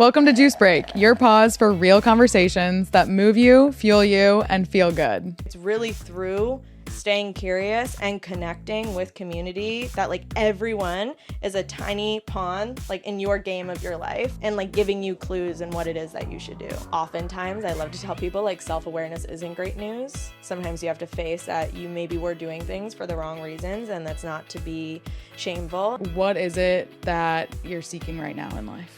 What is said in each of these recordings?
Welcome to Juice Break, your pause for real conversations that move you, fuel you, and feel good. It's really through staying curious and connecting with community that like everyone is a tiny pawn like in your game of your life and like giving you clues in what it is that you should do. Oftentimes I love to tell people like self-awareness isn't great news. Sometimes you have to face that you maybe were doing things for the wrong reasons, and that's not to be shameful. What is it that you're seeking right now in life?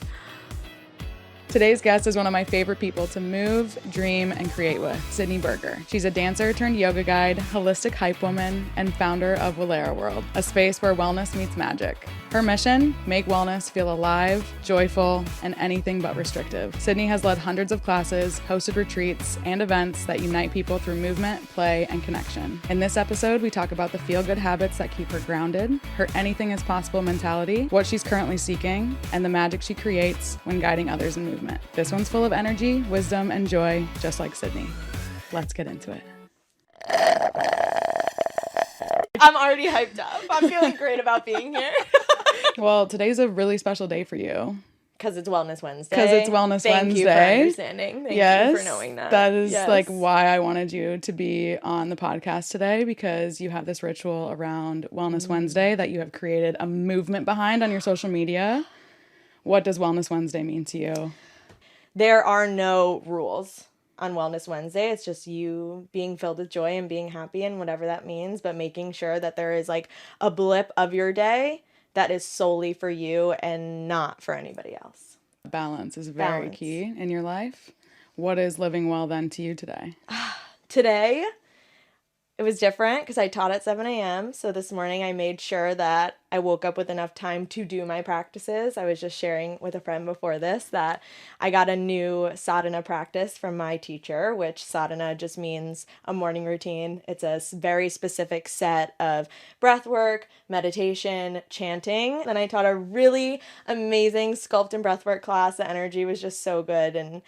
Today's guest is one of my favorite people to move, dream, and create with, Sydney Berger. She's a dancer turned yoga guide, holistic hype woman, and founder of Welera World, a space where wellness meets magic. Her mission, make wellness feel alive, joyful, and anything but restrictive. Sydney has led hundreds of classes, hosted retreats, and events that unite people through movement, play, and connection. In this episode, we talk about the feel-good habits that keep her grounded, her anything is possible mentality, what she's currently seeking, and the magic she creates when guiding others in movement. This one's full of energy, wisdom, and joy, just like Sydney. Let's get into it. I'm already hyped up. I'm feeling great about being here. Well, today's a really special day for you. Because it's Wellness Wednesday. Thank you for understanding. Thank you for knowing that. That is like why I wanted you to be on the podcast today, because you have this ritual around Wellness Wednesday that you have created a movement behind on your social media. What does Wellness Wednesday mean to you? There are no rules on Wellness Wednesday. It's just you being filled with joy and being happy and whatever that means, but making sure that there is like a blip of your day that is solely for you and not for anybody else. Balance is very key in your life. What is living well then to you today? Today, it was different because I taught at 7 a.m. So this morning I made sure that I woke up with enough time to do my practices. I was just sharing with a friend before this that I got a new sadhana practice from my teacher, which sadhana just means a morning routine. It's a very specific set of breath work, meditation, chanting. Then I taught a really amazing sculpt and breath work class. The energy was just so good, and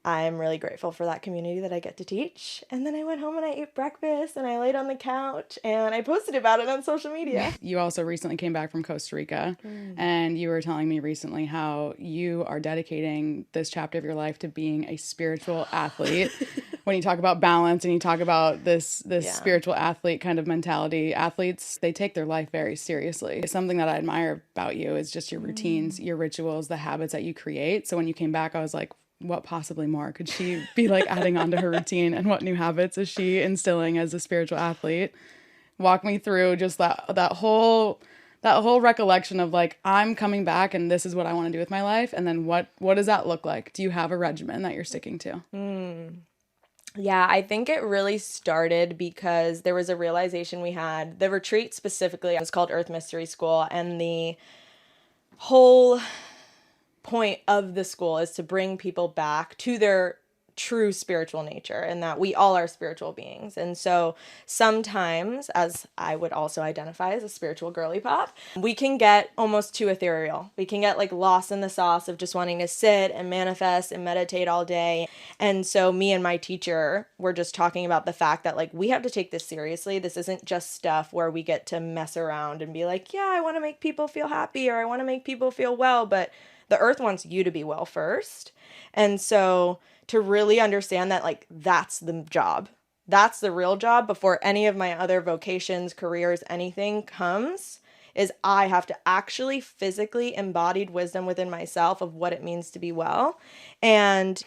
I'm really grateful for that community that I get to teach. And then I went home and I ate breakfast and I laid on the couch and I posted about it on social media. You also recently came back from Costa Rica, and you were telling me recently how you are dedicating this chapter of your life to being a spiritual athlete. When you talk about balance and you talk about this spiritual athlete kind of mentality, athletes, they take their life very seriously. Something that I admire about you is just your routines, your rituals, the habits that you create. So when you came back, I was like, what possibly more could she be like adding on to her routine, and what new habits is she instilling as a spiritual athlete? Walk me through just that whole recollection of like, I'm coming back and this is what I want to do with my life. And then what does that look like? Do you have a regimen that you're sticking to? Yeah, I think it really started because there was a realization we had. The retreat specifically was called Earth Mystery School, and the whole point of the school is to bring people back to their true spiritual nature, and that we all are spiritual beings. And so sometimes, as I would also identify as a spiritual girly pop, we can get almost too ethereal. We can get like lost in the sauce of just wanting to sit and manifest and meditate all day. And so me and my teacher were just talking about the fact that like we have to take this seriously. This isn't just stuff where we get to mess around and be like, yeah, I want to make people feel happy, or I want to make people feel well, but the earth wants you to be well first. And so to really understand that like that's the job. That's the real job before any of my other vocations, careers, anything comes, is I have to actually physically embodied wisdom within myself of what it means to be well. And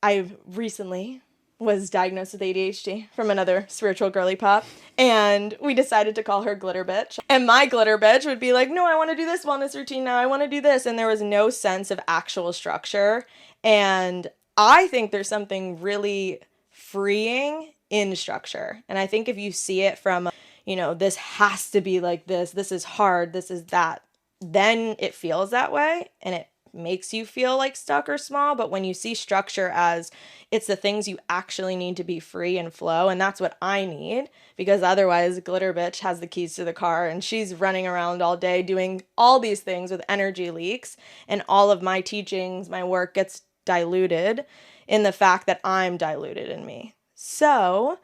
I recently was diagnosed with ADHD from another spiritual girly pop, and we decided to call her Glitter Bitch. And my Glitter Bitch would be like, no, I want to do this wellness routine now, I want to do this. And there was no sense of actual structure. And I think there's something really freeing in structure. And I think if you see it from, this has to be like this is hard, this is that, then it feels that way and it makes you feel like stuck or small. But when you see structure as it's the things you actually need to be free and flow, and that's what I need, because otherwise Glitter Bitch has the keys to the car and she's running around all day doing all these things with energy leaks, and all of my teachings, my work gets diluted in the fact that I'm diluted in me. So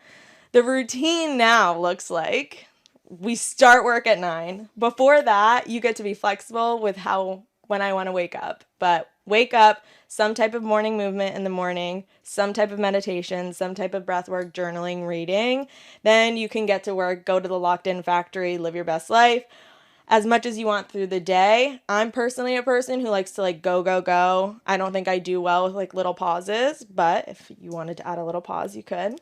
the routine now looks like we start work at 9. Before that, you get to be flexible with how when I want to wake up. But wake up, some type of morning movement in the morning, some type of meditation, some type of breath work, journaling, reading. Then you can get to work, go to the locked in factory, live your best life as much as you want through the day. I'm personally a person who likes to like go, go, go. I don't think I do well with like little pauses, but if you wanted to add a little pause, you could.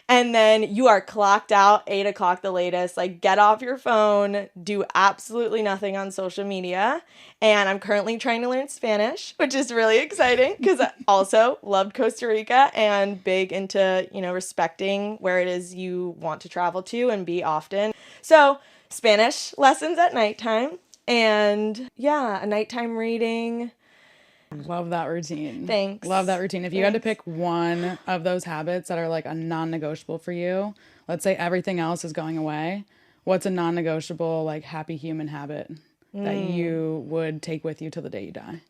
And then you are clocked out 8 o'clock the latest. Like, get off your phone, do absolutely nothing on social media. And I'm currently trying to learn Spanish, which is really exciting because I also loved Costa Rica and big into, respecting where it is you want to travel to and be often. So Spanish lessons at nighttime, and a nighttime reading. Love that routine. Thanks. Love that routine. If you had to pick one of those habits that are like a non-negotiable for you, let's say everything else is going away, what's a non-negotiable, like happy human habit that you would take with you till the day you die?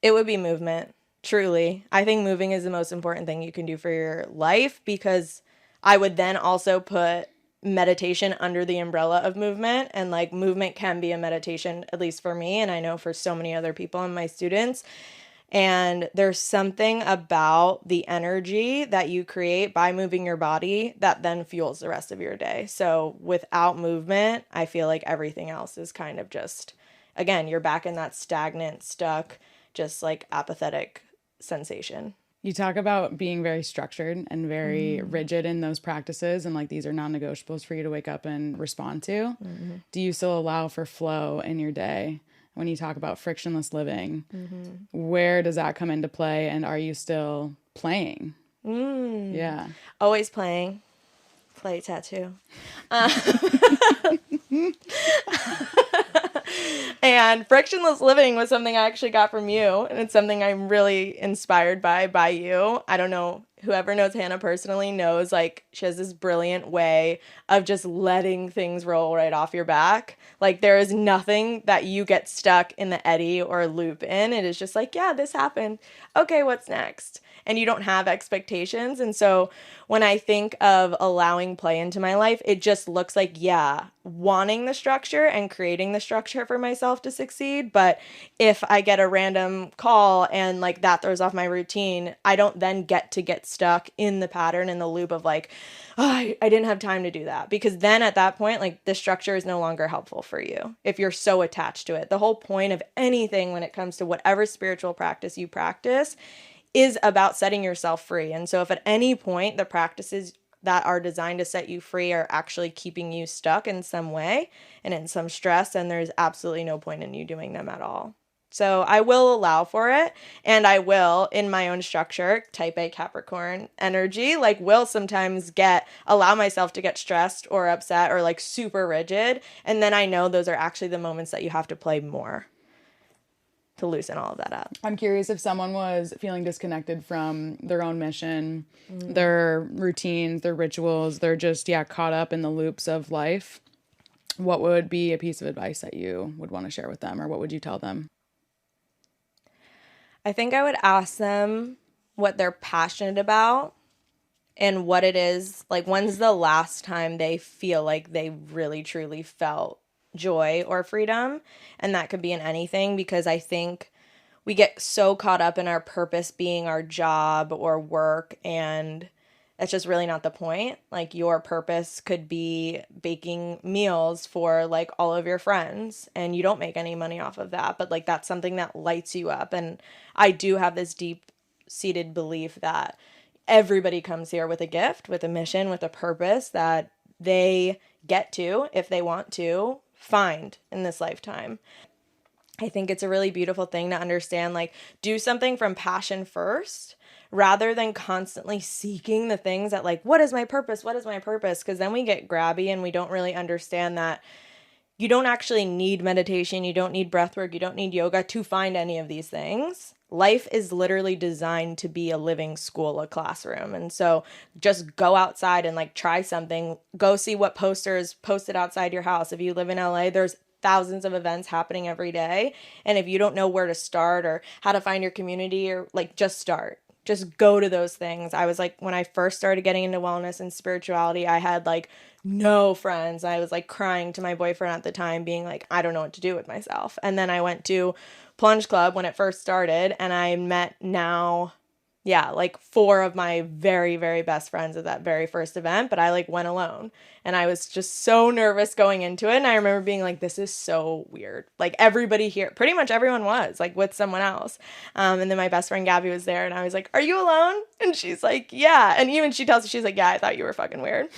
It would be movement. Truly. I think moving is the most important thing you can do for your life, because I would then also put meditation under the umbrella of movement, and like movement can be a meditation, at least for me, and I know for so many other people and my students. And there's something about the energy that you create by moving your body that then fuels the rest of your day. So without movement, I feel like everything else is kind of just, again, you're back in that stagnant, stuck, just like apathetic sensation. You talk about being very structured and very rigid in those practices, and like these are non-negotiables for you to wake up and respond to. Do you still allow for flow in your day? When you talk about frictionless living, where does that come into play, and are you still playing? Yeah. Always playing. Play tattoo. And frictionless living was something I actually got from you, and it's something I'm really inspired by you. I don't know, whoever knows Hannah personally knows, like, she has this brilliant way of just letting things roll right off your back. Like, there is nothing that you get stuck in the eddy or loop in. It is just like, yeah, this happened. Okay, what's next? And you don't have expectations. And so when I think of allowing play into my life, it just looks like, wanting the structure and creating the structure for myself to succeed. But if I get a random call and like that throws off my routine, I don't then get stuck in the pattern, in the loop of like, I didn't have time to do that. Because then at that point, like, the structure is no longer helpful for you if you're so attached to it. The whole point of anything when it comes to whatever spiritual practice you practice is about setting yourself free. And so if at any point the practices that are designed to set you free are actually keeping you stuck in some way and in some stress, then there's absolutely no point in you doing them at all. So I will allow for it, and I will, in my own structure, type A Capricorn energy, like, will sometimes allow myself to get stressed or upset or like super rigid. And then I know those are actually the moments that you have to play more to loosen all of that up. I'm curious, if someone was feeling disconnected from their own mission, their routines, their rituals, they're just, caught up in the loops of life, what would be a piece of advice that you would want to share with them, or what would you tell them? I think I would ask them what they're passionate about and what it is. Like, when's the last time they feel like they really, truly felt joy or freedom? And that could be in anything, because I think we get so caught up in our purpose being our job or work, and that's just really not the point. Like, your purpose could be baking meals for like all of your friends, and you don't make any money off of that, but like, that's something that lights you up. And I do have this deep seated belief that everybody comes here with a gift, with a mission, with a purpose that they get to, if they want to, find in this lifetime. I think it's a really beautiful thing to understand, like, do something from passion first, rather than constantly seeking the things that, like, what is my purpose? What is my purpose? Because then we get grabby and we don't really understand that you don't actually need meditation. You don't need breath work. You don't need yoga to find any of these things. Life is literally designed to be a living school, a classroom. And so just go outside and like try something. Go see what posters posted outside your house. If you live in LA, there's thousands of events happening every day. And if you don't know where to start or how to find your community, or like, just start. just go to those things. I was like, when I first started getting into wellness and spirituality, I had like no friends. I was like crying to my boyfriend at the time, being like, I don't know what to do with myself. And then I went to Plunge Club when it first started, and I met now, yeah, like 4 of my very, very best friends at that very first event, but I like went alone, and I was just so nervous going into it. And I remember being like, this is so weird. Like everybody here, pretty much everyone was like with someone else. And then my best friend Gabby was there, and I was like, are you alone? And she's like, yeah. And even she tells me, she's like, yeah, I thought you were fucking weird.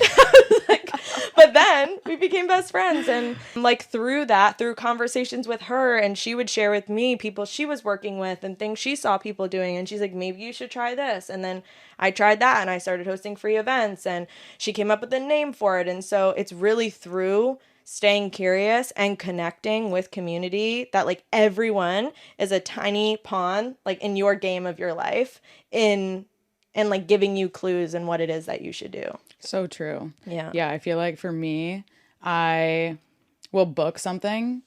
Like, but then we became best friends. And like through that, through conversations with her, and she would share with me people she was working with and things she saw people doing. And she's like, maybe you should try this. And then I tried that, and I started hosting free events, and she came up with a name for it. And so it's really through staying curious and connecting with community that like everyone is a tiny pawn like in your game of your life, in and like giving you clues in what it is that you should do. So true. Yeah. Yeah, I feel like for me, I will book something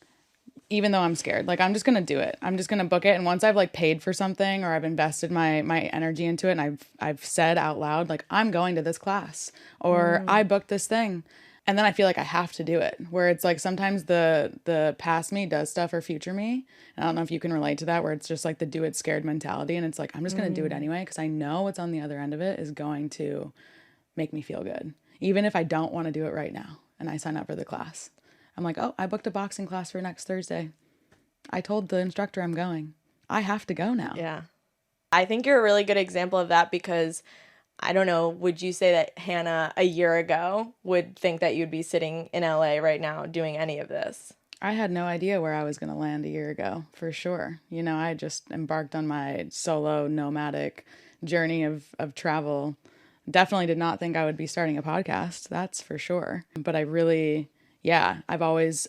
even though I'm scared. Like, I'm just going to do it. I'm just going to book it. And once I've like paid for something, or I've invested my energy into it, and I've said out loud, like, I'm going to this class, or I booked this thing. And then I feel like I have to do it, where it's like sometimes the past me does stuff for future me. And I don't know if you can relate to that, where it's just like the do it scared mentality. And it's like, I'm just going to do it anyway, because I know what's on the other end of it is going to make me feel good. Even if I don't want to do it right now and I sign up for the class. I'm like, oh, I booked a boxing class for next Thursday. I told the instructor I'm going. I have to go now. Yeah. I think you're a really good example of that, because I don't know, would you say that Hannah a year ago would think that you'd be sitting in LA right now doing any of this? I had no idea where I was going to land a year ago, for sure. You know, I just embarked on my solo nomadic journey of travel. Definitely did not think I would be starting a podcast. That's for sure. But I really, yeah, I've always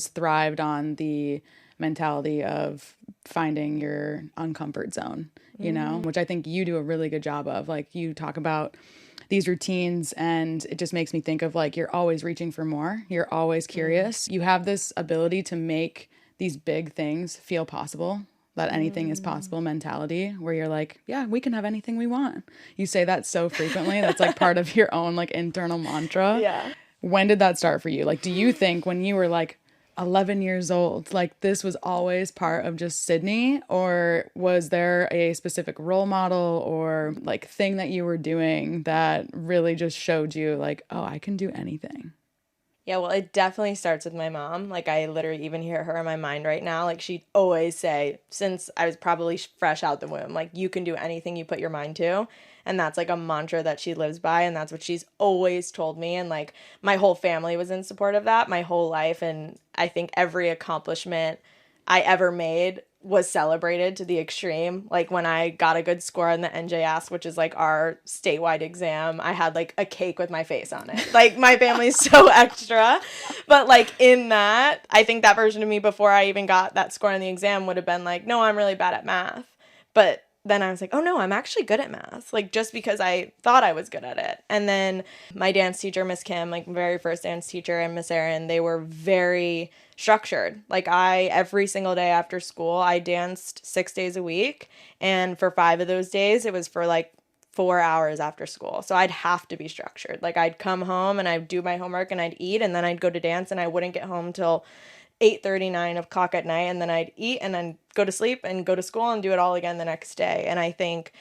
thrived on the mentality of finding your uncomfort zone, you know, which I think you do a really good job of. Like, you talk about these routines, and it just makes me think of like, you're always reaching for more. You're always curious. You have this ability to make these big things feel possible, that anything is possible mentality, where you're like, yeah, we can have anything we want. You say that so frequently. That's like part of your own like internal mantra. Yeah. When did that start for you? Like, do you think when you were like 11 years old, like this was always part of just Sydney, or was there a specific role model or like thing that you were doing that really just showed you like, oh, I can do anything? Yeah, well, it definitely starts with my mom. Like, I literally even hear her in my mind right now. Like, she'd always say, since I was probably fresh out the womb, like, you can do anything you put your mind to. And that's like a mantra that she lives by. And that's what she's always told me. And like, my whole family was in support of that my whole life. And I think every accomplishment I ever made was celebrated to the extreme. Like, when I got a good score on the NJS, which is like our statewide exam, I had like a cake with my face on it. Like, my family's so extra. But like, in that, I think that version of me before I even got that score on the exam would have been like, no, I'm really bad at math. But then I was like, oh no, I'm actually good at math. Like, just because I thought I was good at it. And then my dance teacher, Miss Kim, like very first dance teacher, and Miss Erin, they were very structured. Like, every single day after school, I danced 6 days a week. And for 5 of those days, it was for like 4 hours after school. So I'd have to be structured. Like, I'd come home and I'd do my homework and I'd eat, and then I'd go to dance, and I wouldn't get home till 8:30, 9 o'clock at night, and then I'd eat and then go to sleep and go to school and do it all again the next day. And I think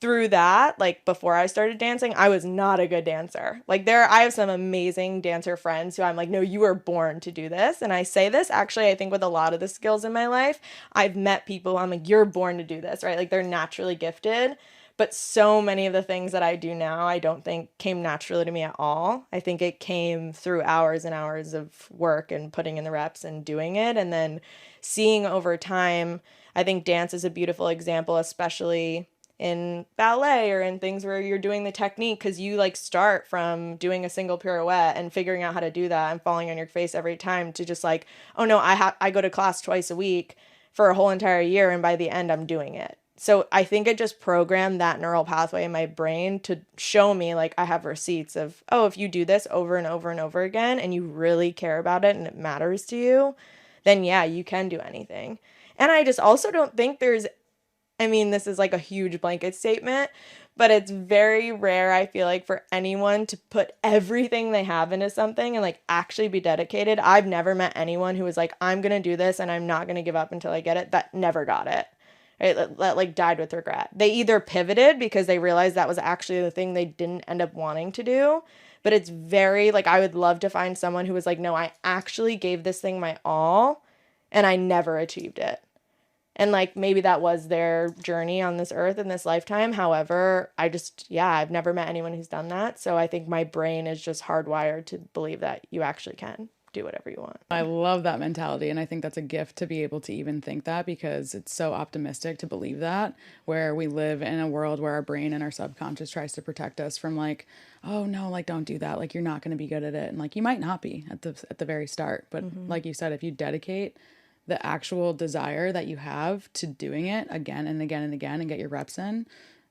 through that, like, before I started dancing, I was not a good dancer. Like, I have some amazing dancer friends who I'm like, no, you were born to do this. And I say this, actually, I think with a lot of the skills in my life, I've met people who I'm like, you're born to do this, right? Like, they're naturally gifted. But so many of the things that I do now, I don't think came naturally to me at all. I think it came through hours and hours of work and putting in the reps and doing it. And then seeing over time, I think dance is a beautiful example, especially in ballet or in things where you're doing the technique, because you like start from doing a single pirouette and figuring out how to do that and falling on your face every time, to just like, oh no, I go to class twice a week for a whole entire year, and by the end I'm doing it. So I think it just programmed that neural pathway in my brain to show me, like, I have receipts of, oh, if you do this over and over and over again and you really care about it and it matters to you, then yeah, you can do anything. And I just also don't think there's I mean, this is like a huge blanket statement, but it's very rare, I feel like, for anyone to put everything they have into something and like actually be dedicated. I've never met anyone who was like, I'm going to do this and I'm not going to give up until I get it. That never got it. Right? That like died with regret. They either pivoted because they realized that was actually the thing they didn't end up wanting to do. But it's very like, I would love to find someone who was like, no, I actually gave this thing my all and I never achieved it. And like maybe that was their journey on this earth in this lifetime. However, I've never met anyone who's done that. So I think my brain is just hardwired to believe that you actually can do whatever you want. I love that mentality. And I think that's a gift to be able to even think that, because it's so optimistic to believe that, where we live in a world where our brain and our subconscious tries to protect us from like, oh no, like don't do that. Like you're not going to be good at it. And like you might not be at the very start. But like you said, if you dedicate the actual desire that you have to doing it again and again and again and get your reps in,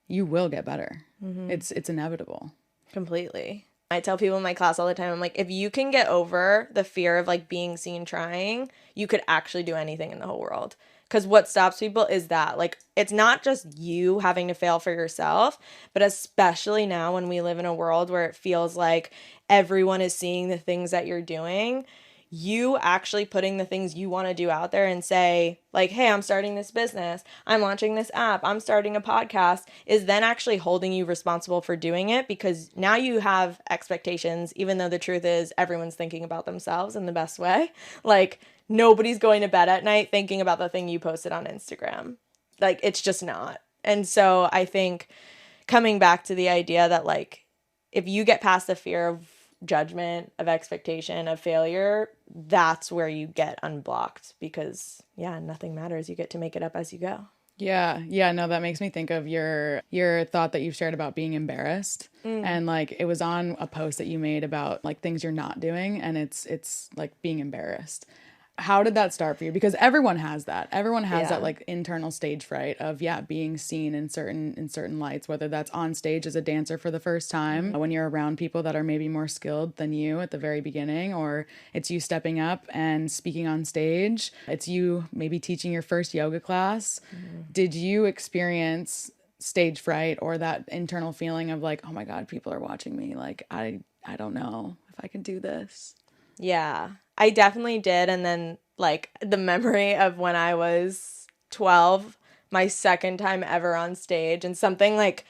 you will get better. It's inevitable. Completely. I tell people in my class all the time, I'm like, if you can get over the fear of like being seen trying, you could actually do anything in the whole world. Because what stops people is that like, it's not just you having to fail for yourself, but especially now when we live in a world where it feels like everyone is seeing the things that you're doing, you actually putting the things you want to do out there and say like, hey, I'm starting this business, I'm launching this app, I'm starting a podcast, is then actually holding you responsible for doing it, because now you have expectations, even though the truth is everyone's thinking about themselves in the best way. Like nobody's going to bed at night thinking about the thing you posted on Instagram. Like it's just not. And so I think coming back to the idea that like, if you get past the fear of judgment, of expectation, of failure, that's where you get unblocked, because nothing matters. You get to make it up as you go. Yeah, no, that makes me think of your thought that you've shared about being embarrassed. And like it was on a post that you made about like things you're not doing, and it's like being embarrassed. How did that start for you? Because everyone has that. Everyone has that like internal stage fright of being seen in certain lights, whether that's on stage as a dancer for the first time, when you're around people that are maybe more skilled than you at the very beginning, or it's you stepping up and speaking on stage. It's you maybe teaching your first yoga class. Did you experience stage fright or that internal feeling of like, oh my God, people are watching me. Like, I don't know if I can do this. Yeah, I definitely did. And then like the memory of when I was 12, my second time ever on stage, and something like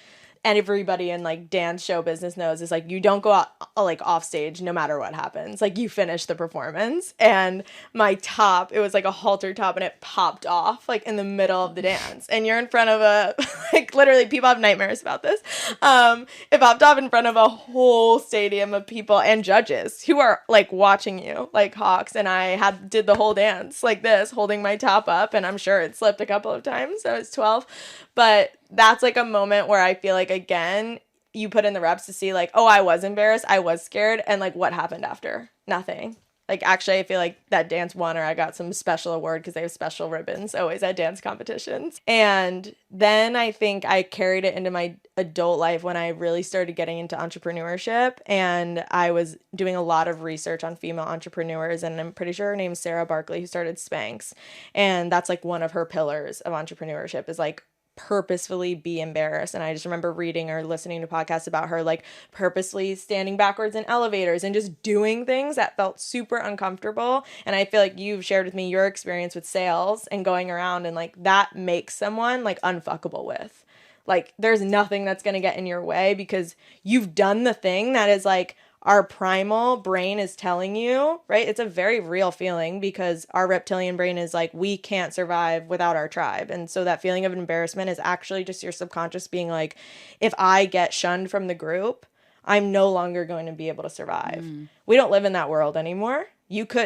everybody in like dance show business knows is like, you don't go out like off stage no matter what happens. Like you finish the performance. And my top, it was like a halter top, and it popped off like in the middle of the dance. And you're in front of a like literally people have nightmares about this. It popped off in front of a whole stadium of people and judges who are like watching you like hawks. And I did the whole dance like this, holding my top up, and I'm sure it slipped a couple of times. I was 12. But that's like a moment where I feel like, again, you put in the reps to see like, oh, I was embarrassed, I was scared, and like what happened after? Nothing. Like actually I feel like that dance won, or I got some special award because they have special ribbons always at dance competitions. And then I think I carried it into my adult life when I really started getting into entrepreneurship, and I was doing a lot of research on female entrepreneurs, and I'm pretty sure her name's Sarah Barkley, who started Spanx. And that's like one of her pillars of entrepreneurship is like purposefully be embarrassed. And I just remember reading or listening to podcasts about her like purposely standing backwards in elevators and just doing things that felt super uncomfortable. And I feel like you've shared with me your experience with sales and going around, and like that makes someone like unfuckable with. Like there's nothing that's going to get in your way because you've done the thing that is like our primal brain is telling you, right? It's a very real feeling because our reptilian brain is like, we can't survive without our tribe. And so that feeling of embarrassment is actually just your subconscious being like, if I get shunned from the group, I'm no longer going to be able to survive. We don't live in that world anymore.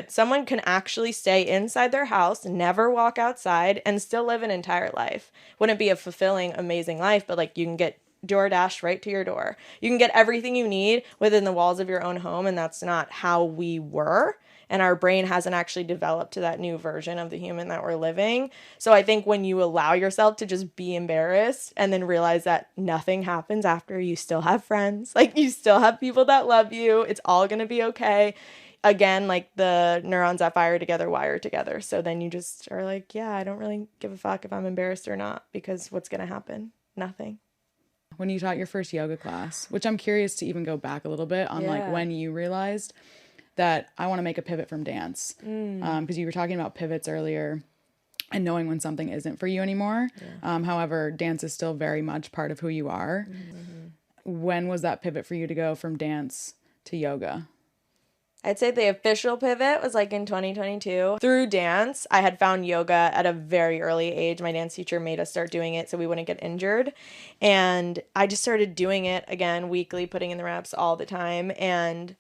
Someone can actually stay inside their house, never walk outside, and still live an entire life. Wouldn't it be a fulfilling, amazing life, but like you can get DoorDash right to your door. You can get everything you need within the walls of your own home, and that's not how we were. And our brain hasn't actually developed to that new version of the human that we're living. So I think when you allow yourself to just be embarrassed and then realize that nothing happens after, you still have friends, like you still have people that love you, it's all going to be okay. again, like the neurons that fire together wire together. So then you just are like, yeah, I don't really give a fuck if I'm embarrassed or not, because what's going to happen? Nothing. When you taught your first yoga class, which I'm curious to even go back a little bit on, like when you realized that I want to make a pivot from dance, because you were talking about pivots earlier and knowing when something isn't for you anymore. However, dance is still very much part of who you are. When was that pivot for you to go from dance to yoga? I'd say the official pivot was like in 2022. Through dance, I had found yoga at a very early age. My dance teacher made us start doing it so we wouldn't get injured. And I just started doing it again weekly, putting in the reps all the time. And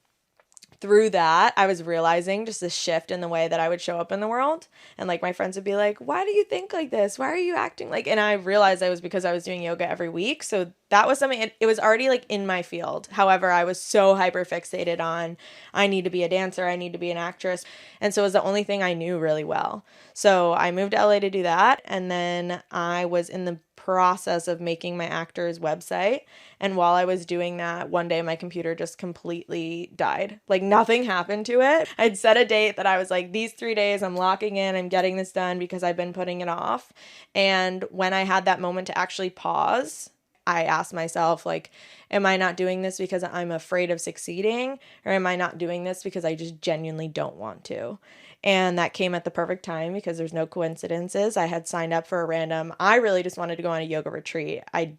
through that, I was realizing just a shift in the way that I would show up in the world. And like my friends would be like, why do you think like this? Why are you acting like, and I realized it was because I was doing yoga every week. So that was something, it was already like in my field. However, I was so hyper fixated on, I need to be a dancer, I need to be an actress. And so it was the only thing I knew really well. So I moved to LA to do that. And then I was in the process of making my actor's website. And while I was doing that, one day my computer just completely died. Like nothing happened to it. I'd set a date that I was like, these 3 days I'm locking in, I'm getting this done because I've been putting it off. And when I had that moment to actually pause, I asked myself, like, am I not doing this because I'm afraid of succeeding? Or am I not doing this because I just genuinely don't want to? And that came at the perfect time because there's no coincidences. I had signed up for I really just wanted to go on a yoga retreat. I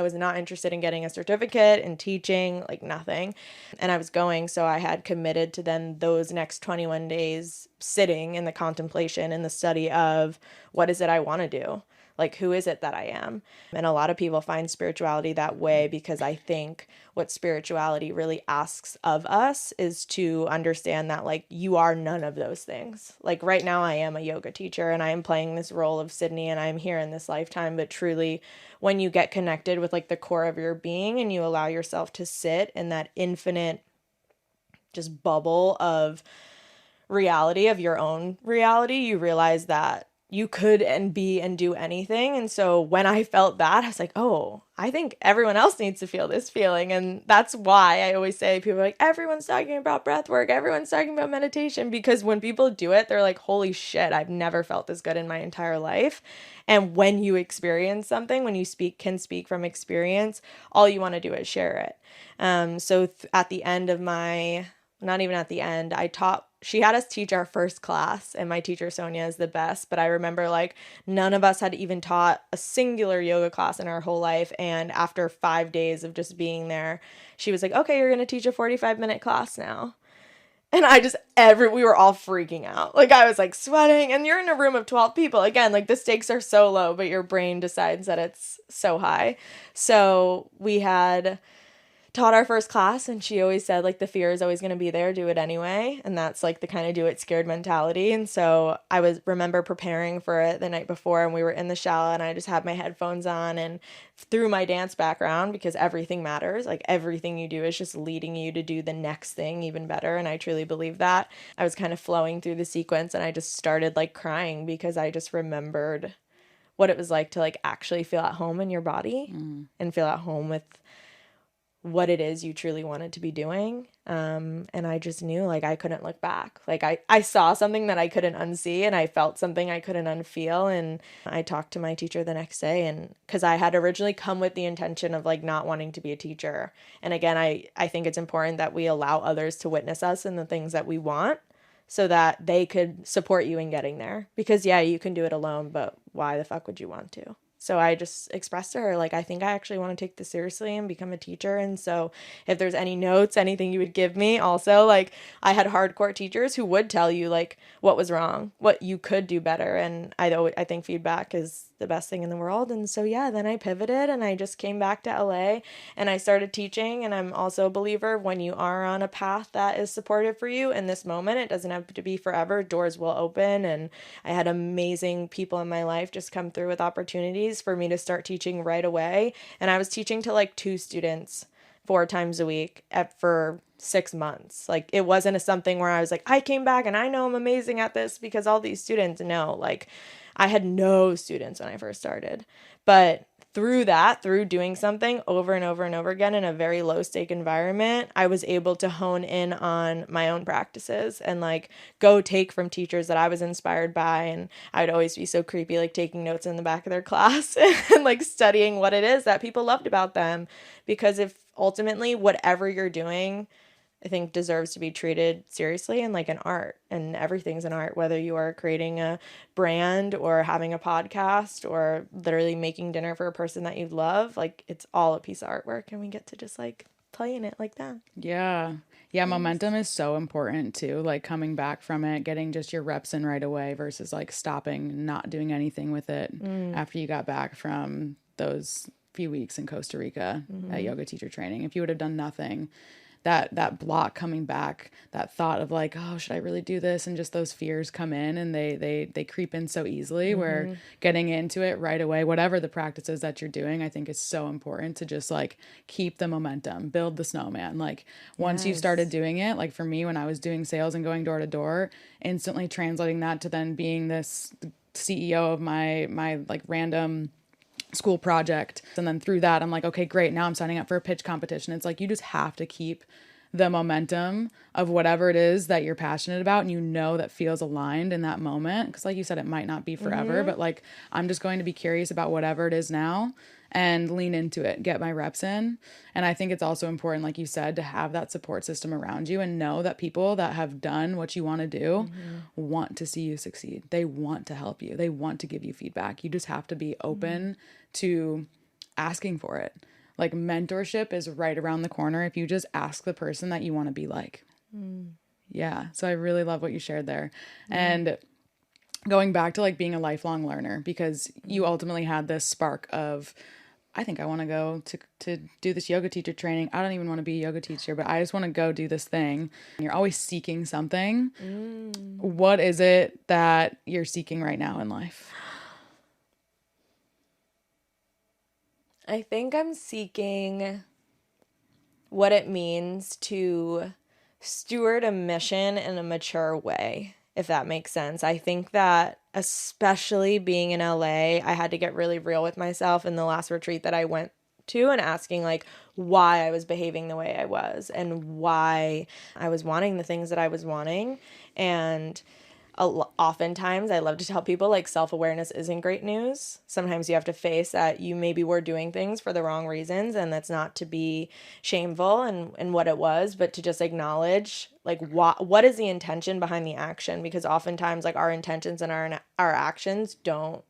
was not interested in getting a certificate and teaching, like nothing. And I was going, so I had committed to then those next 21 days sitting in the contemplation and the study of what is it I want to do? Like, who is it that I am? And a lot of people find spirituality that way because I think what spirituality really asks of us is to understand that, like, you are none of those things. Like, right now I am a yoga teacher and I am playing this role of Sydney and I'm here in this lifetime. But truly, when you get connected with, like, the core of your being and you allow yourself to sit in that infinite just bubble of reality, of your own reality, you realize that you could and be and do anything. And so when I felt that, I was like, oh, I think everyone else needs to feel this feeling. And that's why I always say, people are like, everyone's talking about breath work, everyone's talking about meditation, because when people do it, they're like, holy shit, I've never felt this good in my entire life. And when you experience something, when you can speak from experience, all you want to do is share it. So at the end of not even at the end, she had us teach our first class, and my teacher Sonia is the best, but I remember like none of us had even taught a singular yoga class in our whole life. And after 5 days of just being there, she was like, okay, you're going to teach a 45-minute class now. And we were all freaking out. Like I was like sweating, and you're in a room of 12 people. Again, like the stakes are so low, but your brain decides that it's so high. So we had taught our first class, and she always said, like, the fear is always going to be there, do it anyway. And that's like the kind of do it scared mentality. And so I remember preparing for it the night before, and we were in the shower, and I just had my headphones on, and through my dance background, because everything matters, like everything you do is just leading you to do the next thing even better. And I truly believe that. I was kind of flowing through the sequence, and I just started like crying because I just remembered what it was like to like actually feel at home in your body and feel at home with what it is you truly wanted to be doing. And I just knew like I couldn't look back. Like I saw something that I couldn't unsee, and I felt something I couldn't unfeel. And I talked to my teacher the next day, and because I had originally come with the intention of like not wanting to be a teacher. And again, I think it's important that we allow others to witness us in the things that we want, so that they could support you in getting there. Because yeah, you can do it alone, but why the fuck would you want to? So I just expressed to her, like, I think I actually want to take this seriously and become a teacher. And so if there's any notes, anything you would give me, also, like, I had hardcore teachers who would tell you, like, what was wrong, what you could do better. And I think feedback is the best thing in the world. And so, yeah, then I pivoted and I just came back to LA and I started teaching. And I'm also a believer, when you are on a path that is supportive for you in this moment, it doesn't have to be forever. Doors will open. And I had amazing people in my life just come through with opportunities for me to start teaching right away. And I was teaching to like 2 students 4 times a week for 6 months. Like, it wasn't something where I was like, I came back and I know I'm amazing at this because all these students know. Like, I had no students when I first started. But through doing something over and over and over again in a very low stake environment, I was able to hone in on my own practices and like go take from teachers that I was inspired by. And I'd always be so creepy, like taking notes in the back of their class and like studying what it is that people loved about them. Because if ultimately whatever you're doing, I think deserves to be treated seriously and like an art, and everything's an art, whether you are creating a brand or having a podcast or literally making dinner for a person that you love. Like it's all a piece of artwork, and we get to just like play in it like that. Yeah. Yeah. Momentum is so important too. Like coming back from it, getting just your reps in right away versus like stopping, not doing anything with it after you got back from those few weeks in Costa Rica at yoga teacher training. If you would have done nothing, that block coming back, that thought of like, oh, should I really do this? And just those fears come in and they creep in so easily, where getting into it right away, whatever the practice is that you're doing, I think is so important to just like keep the momentum, build the snowman. Like once you started doing it, like for me, when I was doing sales and going door to door, instantly translating that to then being this CEO of my like random school project. And then through that, I'm like, okay, great. Now I'm signing up for a pitch competition. It's like, you just have to keep the momentum of whatever it is that you're passionate about and you know that feels aligned in that moment. Because like you said, it might not be forever, but like, I'm just going to be curious about whatever it is now and lean into it, get my reps in. And I think it's also important, like you said, to have that support system around you and know that people that have done what you want to do want to see you succeed. They want to help you. They want to give you feedback. You just have to be open to asking for it. Like mentorship is right around the corner if you just ask the person that you want to be like. Yeah. So I really love what you shared there. And going back to like being a lifelong learner, because you ultimately had this spark of, I think I want to go to do this yoga teacher training. I don't even want to be a yoga teacher, but I just want to go do this thing. And you're always seeking something. What is it that you're seeking right now in life? I think I'm seeking what it means to steward a mission in a mature way, if that makes sense. I think that especially being in LA, I had to get really real with myself in the last retreat that I went to and asking like why I was behaving the way I was and why I was wanting the things that I was wanting. And oftentimes I love to tell people like self-awareness isn't great news. Sometimes you have to face that you maybe were doing things for the wrong reasons, and that's not to be shameful and what it was, but to just acknowledge like what is the intention behind the action, because oftentimes like our intentions and our actions don't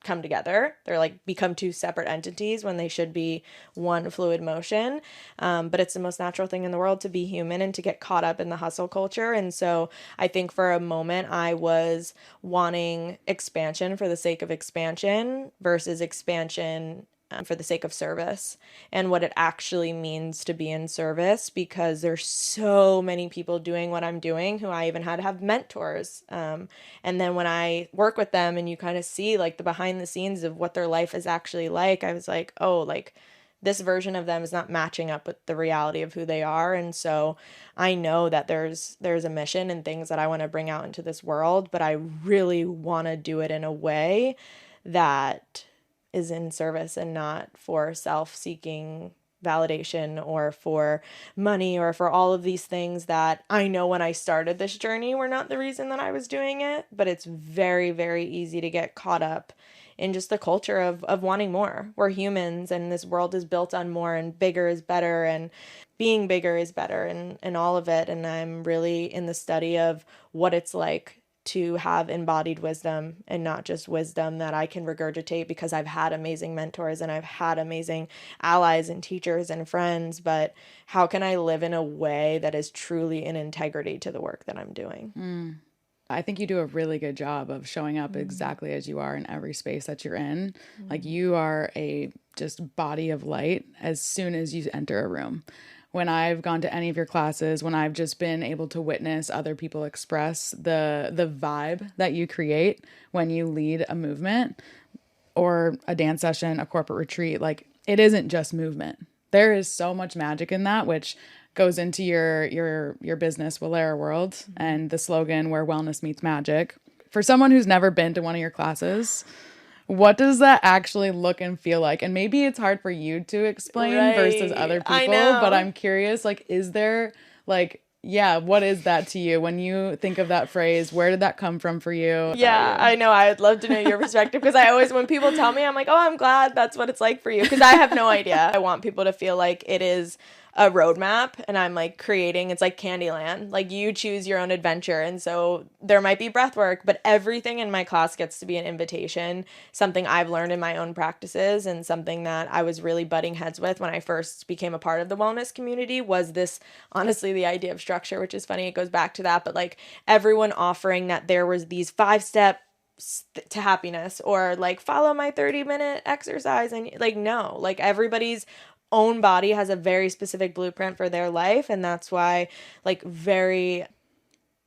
come together. They're like become two separate entities when they should be one fluid motion. But it's the most natural thing in the world to be human and to get caught up in the hustle culture. And so I think for a moment I was wanting expansion for the sake of expansion versus expansion for the sake of service and what it actually means to be in service, because there's so many people doing what I'm doing who I even had to have mentors. And then when I work with them and you kind of see like the behind the scenes of what their life is actually like, I was like, oh, like this version of them is not matching up with the reality of who they are. And so I know that there's a mission and things that I want to bring out into this world, but I really want to do it in a way that is in service and not for self-seeking validation or for money or for all of these things that I know when I started this journey were not the reason that I was doing it. But it's very, very easy to get caught up in just the culture of wanting more. We're humans and this world is built on more, and bigger is better and being bigger is better and all of it. And I'm really in the study of what it's like to have embodied wisdom and not just wisdom that I can regurgitate because I've had amazing mentors and I've had amazing allies and teachers and friends, but how can I live in a way that is truly in integrity to the work that I'm doing? I think you do a really good job of showing up exactly as you are in every space that you're in. Like you are a just body of light as soon as you enter a room. When I've gone to any of your classes, when I've just been able to witness other people express the vibe that you create when you lead a movement or a dance session, a corporate retreat, like it isn't just movement. There is so much magic in that, which goes into your business, Welera World, and the slogan where wellness meets magic. For someone who's never been to one of your classes, What does that actually look and feel like? And maybe it's hard for you to explain versus Right. other I people, but know. I'm curious, like, is there, like, yeah, what is that to you when you think of that phrase? Where did that come from for you? About Yeah, you? I know. I would love to know your perspective because I always, when people tell me, I'm like, oh, I'm glad that's what it's like for you because I have no idea. I want people to feel like it is a roadmap and I'm like creating, it's like Candyland. Like you choose your own adventure. And so there might be breath work, but everything in my class gets to be an invitation, something I've learned in my own practices and something that I was really butting heads with when I first became a part of the wellness community was this, honestly, the idea of structure, which is funny. It goes back to that, but like everyone offering that there was these 5 steps to happiness or like follow my 30-minute exercise and like no, like everybody's own body has a very specific blueprint for their life and that's why like very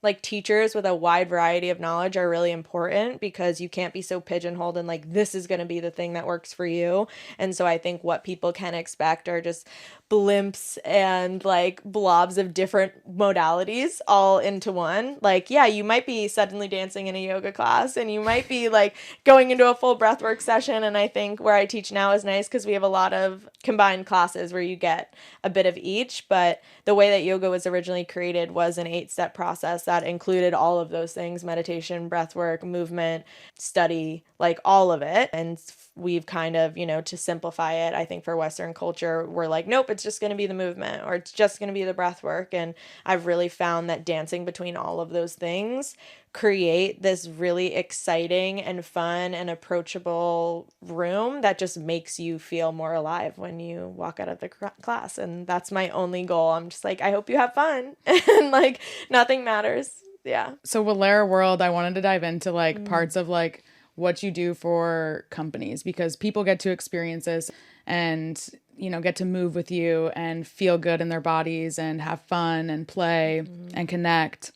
like teachers with a wide variety of knowledge are really important because you can't be so pigeonholed and like this is going to be the thing that works for you. And so I think what people can expect are just blimps and like blobs of different modalities all into one. Like, yeah, you might be suddenly dancing in a yoga class and you might be like going into a full breathwork session. And I think where I teach now is nice because we have a lot of combined classes where you get a bit of each. But the way that yoga was originally created was an 8-step process that included all of those things: meditation, breathwork, movement, study, like all of it. And we've kind of, to simplify it, I think for Western culture, we're like, nope, it's just going to be the movement or it's just going to be the breath work. And I've really found that dancing between all of those things create this really exciting and fun and approachable room that just makes you feel more alive when you walk out of the class. And that's my only goal. I'm just like, I hope you have fun and like nothing matters. Yeah. So Welera World, I wanted to dive into like parts of like what you do for companies because people get to experience this and get to move with you and feel good in their bodies and have fun and play and connect.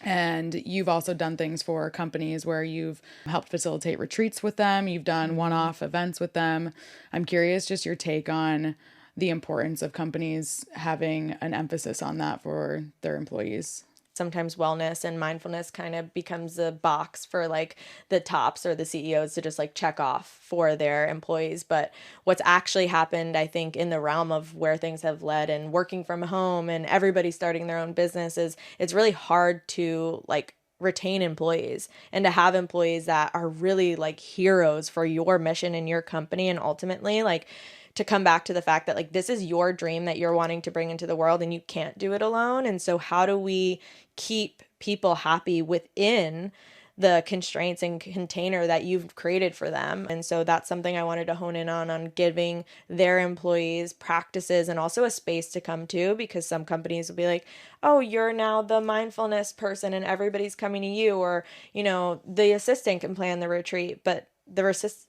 And you've also done things for companies where you've helped facilitate retreats with them. You've done one-off events with them. I'm curious just your take on the importance of companies having an emphasis on that for their employees. Sometimes wellness and mindfulness kind of becomes a box for like the tops or the CEOs to just like check off for their employees. But what's actually happened, I think, in the realm of where things have led and working from home and everybody starting their own business is it's really hard to like retain employees and to have employees that are really like heroes for your mission and your company and ultimately like to come back to the fact that like this is your dream that you're wanting to bring into the world and you can't do it alone. And so how do we keep people happy within the constraints and container that you've created for them? And so that's something I wanted to hone in on giving their employees practices and also a space to come to, because some companies will be like, oh, you're now the mindfulness person and everybody's coming to you, or the assistant can plan the retreat, but the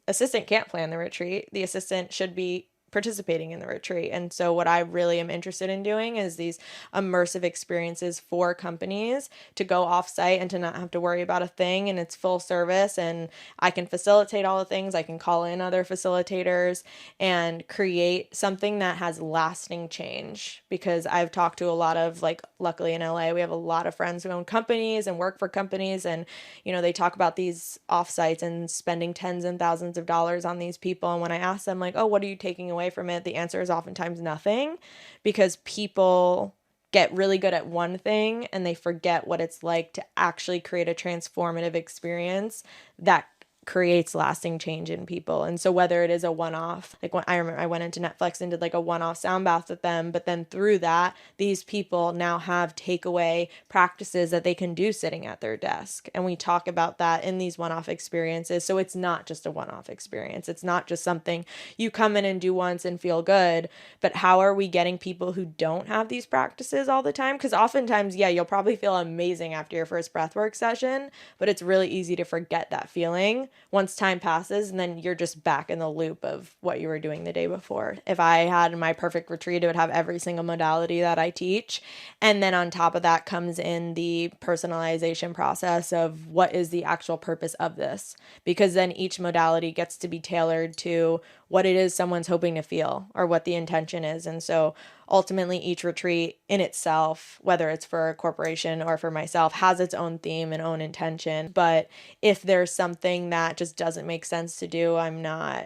assistant can't plan the retreat. The assistant should be participating in the retreat. And so what I really am interested in doing is these immersive experiences for companies to go off site and to not have to worry about a thing, and it's full service and I can facilitate all the things. I can call in other facilitators and create something that has lasting change, because I've talked to a lot of, like, luckily in LA we have a lot of friends who own companies and work for companies, and they talk about these offsites and spending tens and thousands of dollars on these people, and when I ask them like, oh, what are you taking away from it, the answer is oftentimes nothing, because people get really good at one thing and they forget what it's like to actually create a transformative experience that creates lasting change in people. And so whether it is a one-off, like when I remember I went into Netflix and did like a one-off sound bath with them, but then through that, these people now have takeaway practices that they can do sitting at their desk. And we talk about that in these one-off experiences. So it's not just a one-off experience. It's not just something you come in and do once and feel good, but how are we getting people who don't have these practices all the time? Because oftentimes, yeah, you'll probably feel amazing after your first breathwork session, but it's really easy to forget that feeling once time passes, and then you're just back in the loop of what you were doing the day before. If I had my perfect retreat, it would have every single modality that I teach. And then on top of that comes in the personalization process of what is the actual purpose of this, because then each modality gets to be tailored to what it is someone's hoping to feel or what the intention is. And so ultimately each retreat in itself, whether it's for a corporation or for myself, has its own theme and own intention. But if there's something that just doesn't make sense to do, I'm not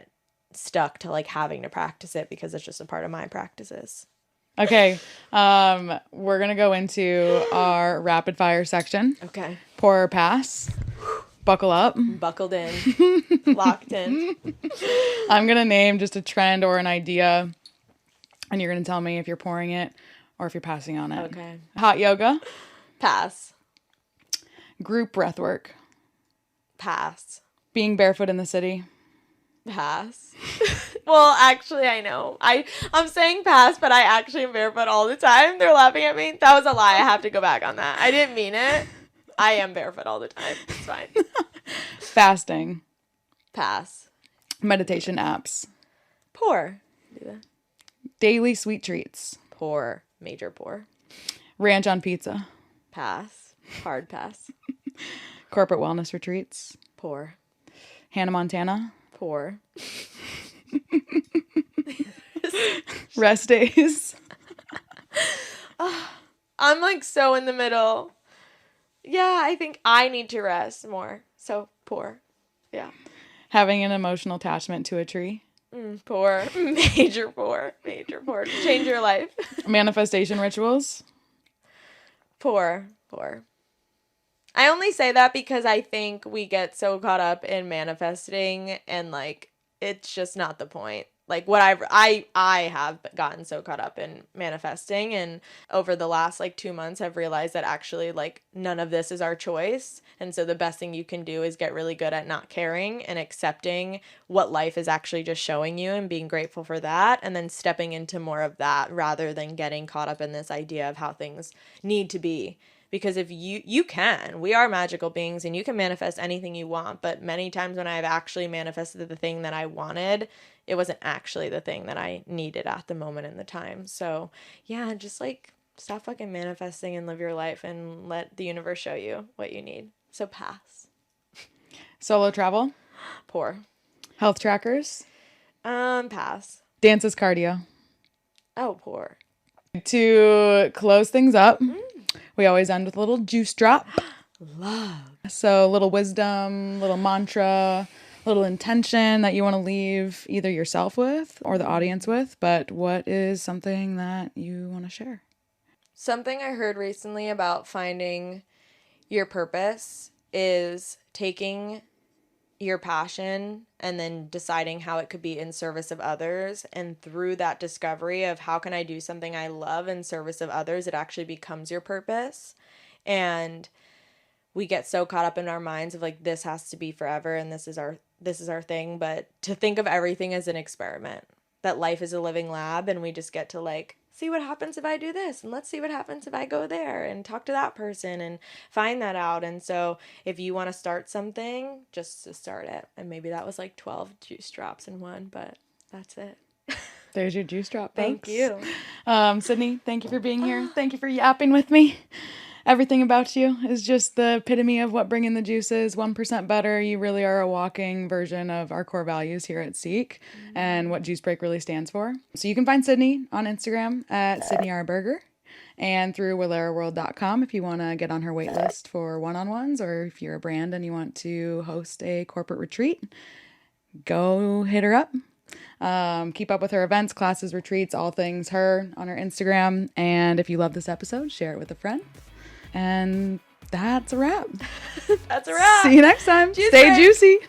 stuck to like having to practice it because it's just a part of my practices. Okay. We're going to go into our rapid fire section. Okay. Pour or pass. Buckle up. Buckled in. Locked in. I'm going to name just a trend or an idea, and you're going to tell me if you're pouring it or if you're passing on it. Okay. Hot yoga. Pass. Group breath work. Pass. Being barefoot in the city. Pass. Well, actually, I know. I'm saying pass, but I actually am barefoot all the time. They're laughing at me. That was a lie. I have to go back on that. I didn't mean it. I am barefoot all the time. It's fine. Fasting. Pass. Meditation apps. Pour. Do that. Daily sweet treats. Pour. Major pour. Ranch on pizza. Pass. Hard pass. Corporate wellness retreats. Pour. Hannah Montana. Pour. Rest days. I'm like so in the middle. Yeah, I think I need to rest more. So pour. Yeah. Having an emotional attachment to a tree. Pour. Major pour. Major pour. Change your life. Manifestation rituals. Pour. Pour. I only say that because I think we get so caught up in manifesting and like it's just not the point. Like what I have gotten so caught up in manifesting, and over the last like 2 months I've realized that actually like none of this is our choice. And so the best thing you can do is get really good at not caring and accepting what life is actually just showing you and being grateful for that, and then stepping into more of that rather than getting caught up in this idea of how things need to be. Because if we are magical beings and you can manifest anything you want, but many times when I've actually manifested the thing that I wanted, it wasn't actually the thing that I needed at the moment in the time. So yeah, just like stop fucking manifesting and live your life and let the universe show you what you need. So pass. Solo travel. Pour. Health trackers. Pass. Dances cardio. Oh, pour. To close things up, we always end with a little juice drop. Love. So a little wisdom, little mantra, little intention that you want to leave either yourself with or the audience with. But what is something that you want to share? Something I heard recently about finding your purpose is taking your passion and then deciding how it could be in service of others. And through that discovery of how can I do something I love in service of others, it actually becomes your purpose. And we get so caught up in our minds of like, this has to be forever and this is our thing. But to think of everything as an experiment, that life is a living lab and we just get to like, see what happens if I do this, and let's see what happens if I go there and talk to that person and find that out. And so if you want to start something, just to start it. And maybe that was like 12 juice drops in one, but that's it. There's your juice drop, Thank folks. you. Sydney, thank you for being here. Thank you for yapping with me. Everything about you is just the epitome of what bringing the juice is. 1% better. You really are a walking version of our core values here at Seek and what Juice Break really stands for. So you can find Sydney on Instagram at Sydney R. Berger and through WeleraWorld.com if you want to get on her wait list for one-on-ones, or if you're a brand and you want to host a corporate retreat, go hit her up. Keep up with her events, classes, retreats, all things her on her Instagram. And if you love this episode, share it with a friend. And that's a wrap. That's a wrap. See you next time. Juice Stay break. juicy.